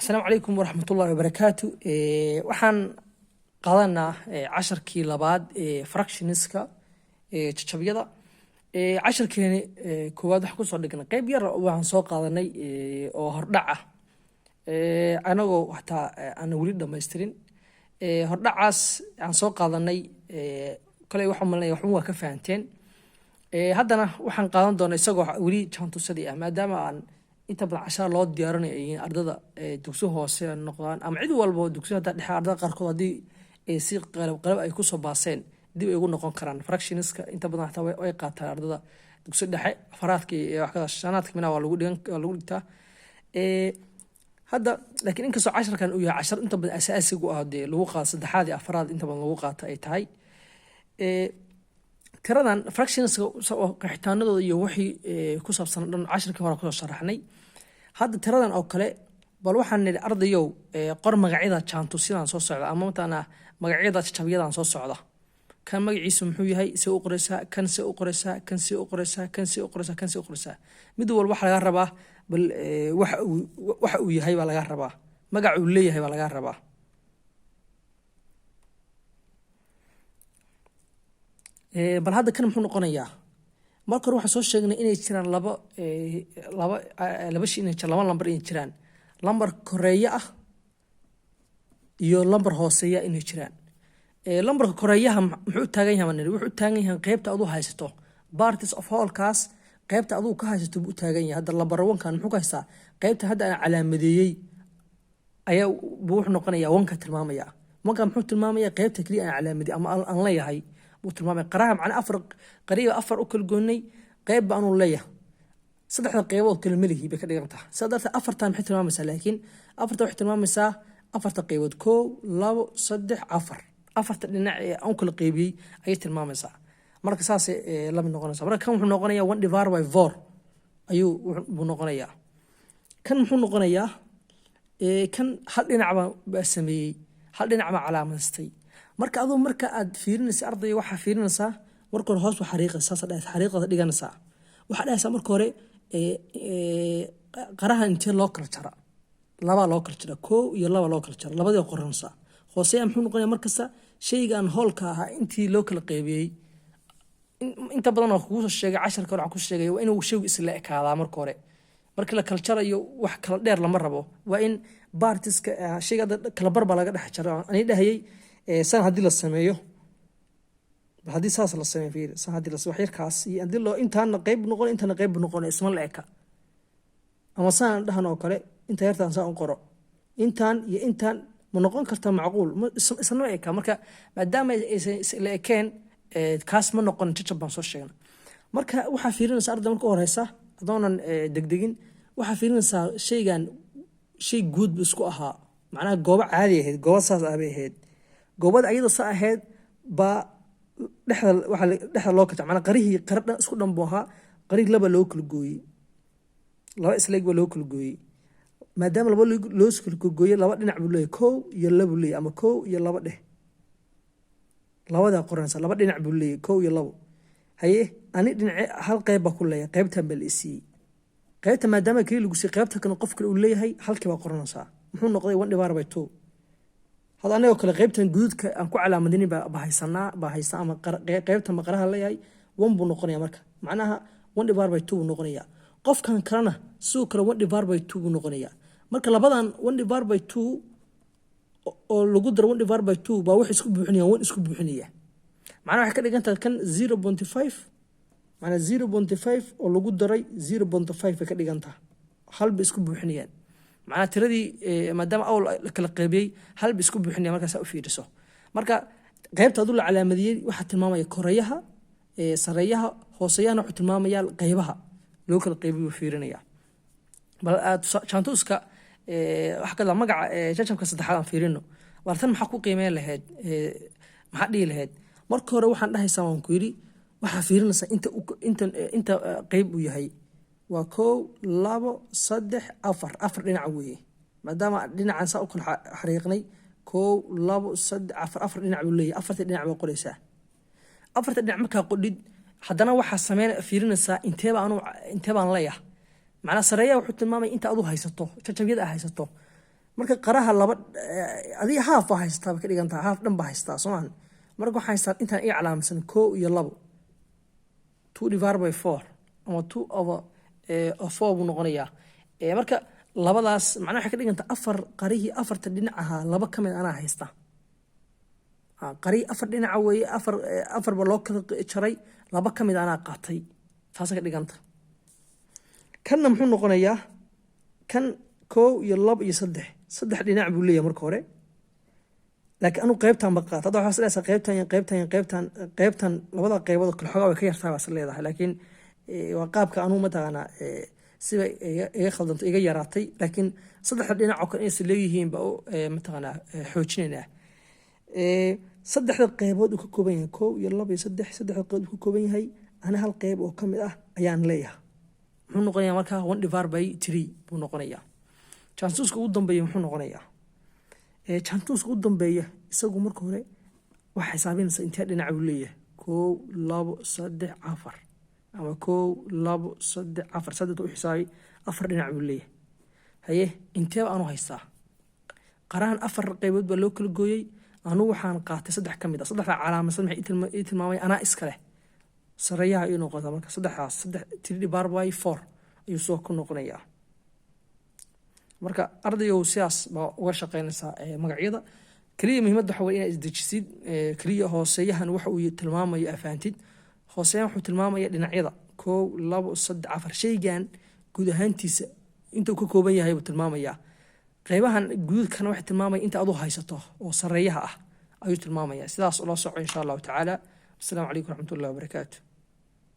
السلام عليكم ورحمة الله وبركاته. waxaan qaadanaa casharkii labaad ee fractionska jajabiyada. casharkeeni koowaad waxaan kusoo dhignay qayb yar oo waxaan soo qaadanay oo hordhac ah anagoo hataa aan weli dhammaystirin. hordhacaas aan soo qaadanay kale waxaan malay wax waa ka fahanteen. haddana waxaan qaadan doonaa isagoo weli jaantusadii ah maadaama aan inta badan cashar loo diyaarinayo ardada dugsi hoose noqdaan ama cid walba oo dugsi hadda dhexe ardada qaarkood hadii si qalab ay ku soo baaseen dib ay ugu noqon karaan fractionska inta badan hataa way qaataan ardada dugsi dhexe afraadka iyo wax kala shanaadka mina waa lagu dhigtaa hadda laakiin inkastoo casharkan uu yahay cashar inta badan asaasiga u ah lagu qaado saddexaad iyo afraad inta badan lagu qaato ay tahay tiradan fractionska qeexitaanadooda iyo wixii ku saabsan dhan casharkii hore ku soo sharaxnay. hadda tiradan oo kale bal waxaan nidhi ardayow qor magacyada jaantusyadaan soo socda ama matana magacyada jajabiyadaan soo socda. kan magaciisu muxuu yahay si u qoraysaa kan si u qoraysaa kan si u qoraysaa kan si u qoraysaa kan si u qoraysaa mid walba waxa laga rabaa bal waxa uu yahay baa laga rabaa magaca uu leeyahay baa laga rabaa. bal hadda kan muxuu noqonayaa marka hore waxaan soo sheegnay inay jiraan laba shay inay jiraan laba lambar inay jiraan lambar koreeya ah iyo lambar hooseeya inay jiraan. lambarka koreeyaha muxuu taagan yahay manir wuxuu taagan yahay qaybta aad u haysato parties of whole kaas qaybta aad u ka haysato buu taagan yahay. hadda lambar 1 kan muxuu ka haystaa qaybta hadda aan calaamadeeyay ayaa buu noqonayaa 1 ka tilmaamaya. 1 ka muxuu tilmaamayaa qaybta kaliya aan calaamadey ama aan leeyahay وتلمامي قراها معنا قريبة أفر أكل جوني قيب بأنو ليه صدق قيبات كل ملهي بكذا قطع صدق أفر تام حتى ما مسا لكن أفر تام حتى ما مسا أفر تقيبات كو لو صدق أفر تنع أنكل قيبي أي تلما مسا مرة أساس لم نقول مرة كم نقولنا 1 divided by 4 أيو بنقولنا كان محن نقولنا كان حل نعمة بسمي حل نعمة علامة استي marka adoo marka aad fiirinaysa arday waxa fiirinaysa marka hore hoos xariiqada xariiqada dhiganaysa waxa dhahaysa marka hore qaraha inta loo kala jara laba loo kala jara koo iyo laba loo kala jara labadii qoranaysa hooseeya muxuu noqonayaa markasta shaygan hoolka ah intii loo kala qaybiyay inta badan oo kugu soo sheegay casharka hore ku sheegay waa inuu shaygu isla ekaada marka hore marka la kala jarayo wax kala dheer lama rabo waa in partiska shayga kala barba laga dhex jaro ani dhahayay san hadii la sameeyo hadii saas la sameeyo fiir san hadii la wax yarkaas iyo hadii loo intaan qayb noqon intaan qayb noqon isma la eka ama san dhahan oo kale inta yartaan saan qoro intaan iyo intaan ma noqon karta macquul isma eka marka maadaama la ekeen kaas ma noqon jajab baan soo sheegnay. marka waxa fiirinaysa arday marka horeysa adoonan degdegin waxa fiirinaysa shaygan shay guud isku ahaa macnaha goob caadi ah goob saas ah bay ahayd goobada ayada sa ahayd ba dhexda loo kala macna qarihii qaradha isku dhanbooha qarig laba loo kala gooyay laba isleeg loo kala gooyay maadaama laba loo kala gooyay laba dhinac buu leeyahay koow iyo laba leeyahay ama koow iyo laba dheh labada qoranaysa laba dhinac buu leeyahay koow iyo laba haye ani dhinac hal qayb ba ku leeyahay qaybtan bal isii qaybta maadaama kaliya lagu sii qaybta kan qof kale uu leeyahay halkii ba qoranaysa muxuu noqday 1 divided by 2 هذا أنا وكل قيبتن جدود كأنكو على مدني بهيسنا أما قيبتن مقرها اللي هي 1 بنقنية مركا معناها 1 divided by 2 بنقنية قف كان كرنا سوكر 1 divided by 2 بنقنية مركا لبضان 1 divided by 2 أو لو قدر 1 divided by 2 بواحد اسكوب بحنية 1 اسكوب بحنية معناها واحد كده كان 0.5 معناها 0.5 أو لو قدر 0.5 كده كانت حل باسكوب بحنية macna tiradii maadaama awl kala qaybiyay hal bisku buuxinay markaas u fiiriso marka qaybta adu la calaamadiyay waxa tilmaamaya koreeyaha sareeyaha hooseeyaha wuxuu tilmaamaya qaybaha loo kala qaybiyo fiirinaya bal chantuska wax kala magaca jajabka saddexaad aan fiirino wartan maxaa ku qiimeyn lahayd maxaa dhigi lahayd marka hore waxaan dhahaysaa waan ku yiri waxa fiirinaysa inta qayb uu yahay waa 1 2 3 4 dhinac weeye maadaama dhinacan saa u kala xariiqnay 1 2 3 4 dhinac uu leeyahay 4 dhinac baa qoraysaa 4 dhinac marka qodid haddana waxa sameyn fiirinaysaa intee baan leeyahay macna sareeya wuxuu tilmaamay inta aad u haysato jajabyada haysato marka qaraha laba adiga haaf baa haystaa ka dhigantaa haaf dhan baa haystaa Soomaan marka waxaa haystaa intaan ay calaamsan 1 iyo 2 2 divided by 4 ama 2 over 4 buu noqonayaa marka labadaas macnaha waxa ka dhigantaa afar qarihii afarta dhinac ahaa laba kamid ana haysta qari afar dhinac weeye afar ba loo kala jaray laba kamid ana qaatay taas ka dhiganta kanna muxuu noqonayaa kan 1 iyo 2 iyo 3 saddex dhinac buu leeyahay marka hore laakiin anu qaybtan ba qaata hadda waxa isleeyahay qaybtan labada qaybood kala xogaa way ka yartaa baa leedahay laakiin waa qaabka anu ma taqaana siba iga khaldanto iga yaraatay laakiin saddex dhinac oo kale is leeyihiin ba ma taqaana xoojinayna saddexda qaybood uu ka kooban yahay 1 iyo 2 iyo 3 saddexda qaybood uu ka kooban yahay ana hal qayb oo kamid ah ayaan leeyahay muxuu noqonayaa marka 1 divided by 3 buu noqonayaa chances ugu dambeeya muxuu noqonayaa chances ugu dambeeya isagu marka hore waxa xisaabinaysa inta dhinac uu leeyahay 1 2 3 4 ama 1 2 3 4 saddex u xisaabi afar dhinac uu leeyahay haye intee aanu haystaa qarahan afar qaybood baa loo kala gooyay anu waxaan qaatay saddex kamid ah saddexda calaamad maxay tilmaamay ana iska leh sareeyaha inuu qoto marka saddexdaas 3 divided by 4 ayuu soo ku noqonayaa marka ardayow siyaas baa uga shaqeynaysaa magacyada kaliya muhiimadda waxa weeye inaad isdejisid kaliya hooseeyahan waxa uu tilmaamayo afaantid hooseeyahan wuxuu tilmaamaya dhinacyada 1 2 3 4 shaygan guud ahaantiisa inta uu ka kooban yahay buu tilmaamayaa qaybahan guudkana waxa tilmaamaya inta aad u haysato oo sareeyaha ah ayuu tilmaamayaa sidaas loo soco insha Allah taala. Assalamu alaykum warahmatullahi wabarakatuh.